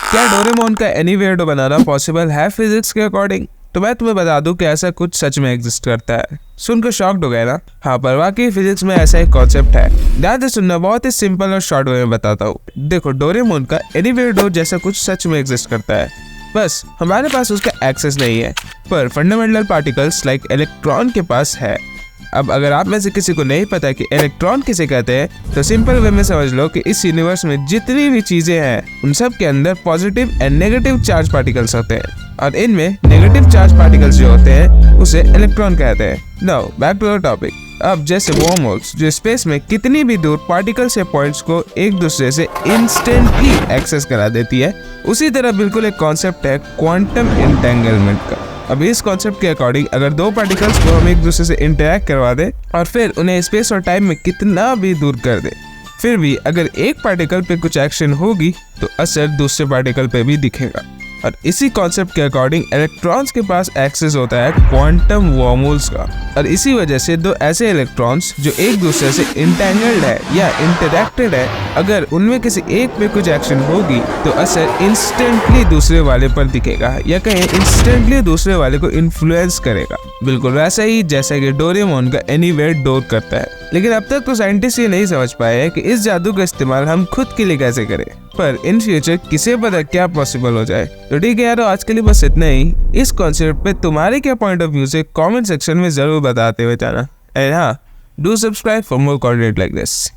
क्या डोरेमोन का anywhere door बनाना possible है फिजिक्स के अकॉर्डिंग? तो मैं तुम्हें बता दूं कि ऐसा कुछ सच में एग्जिस्ट करता है। सुनकर शॉक्ड हो गए ना? हाँ, पर वाकई फिजिक्स में ऐसा एक कॉन्सेप्ट है। ध्यान से सुनना, बहुत ही सिंपल और शॉर्ट वे में बताता हूँ। देखो, डोरेमोन का एनीवेयर डोर जैसा कुछ सच में एग्जिस्ट करता है, बस हमारे पास उसका एक्सेस नहीं है, पर फंडामेंटल पार्टिकल्स लाइक इलेक्ट्रॉन के पास है। अब अगर आप में से किसी को नहीं पता कि इलेक्ट्रॉन किसे कहते हैं, तो सिंपल वे में समझ लो कि इस यूनिवर्स में जितनी भी चीजें हैं उन सब के अंदर positive and negative charge particles होते हैं, और इनमें नेगेटिव चार्ज पार्टिकल्स जो होते हैं उसे इलेक्ट्रॉन कहते हैं। Now back to the topic. अब जैसे वर्महोल्स जो स्पेस में कितनी भी दूर पार्टिकल्स या पॉइंट्स को एक दूसरे से इंस्टेंटली एक्सेस करा देती है, उसी तरह बिल्कुल एक कॉन्सेप्ट है क्वांटम एंटेंगलमेंट का। अब इस कॉन्सेप्ट के अकॉर्डिंग अगर दो पार्टिकल्स को हम एक दूसरे से इंटरैक्ट करवा दें और फिर उन्हें स्पेस और टाइम में कितना भी दूर कर दे, फिर भी अगर एक पार्टिकल पे कुछ एक्शन होगी तो असर दूसरे पार्टिकल पे भी दिखेगा। और इसी कॉन्सेप्ट के अकॉर्डिंग इलेक्ट्रॉन्स के पास एक्सेस होता है क्वांटम वर्महोल्स का, और इसी वजह से दो ऐसे इलेक्ट्रॉन्स जो एक दूसरे से इंटेंगल्ड है या इंटरैक्टेड है, अगर उनमें किसी एक पे कुछ एक्शन होगी तो असर इंस्टेंटली दूसरे वाले पर दिखेगा, या कहीं इंस्टेंटली दूसरे वाले को इन्फ्लुएंस करेगा, बिल्कुल वैसा ही जैसा कि डोरेमोन का एनीवेयर डोर करता है। लेकिन अब तक तो साइंटिस्ट ये नहीं समझ पाए हैं कि इस जादू का इस्तेमाल हम खुद के लिए कैसे करें, पर इन फ्यूचर किसे पता क्या पॉसिबल हो जाए। तो ठीक है यार, आज के लिए बस इतना ही। इस कॉन्सेप्ट पे तुम्हारे क्या पॉइंट ऑफ व्यू से कमेंट सेक्शन में जरूर बताते हुए जाना। एंड हाँ, do subscribe for more content like this.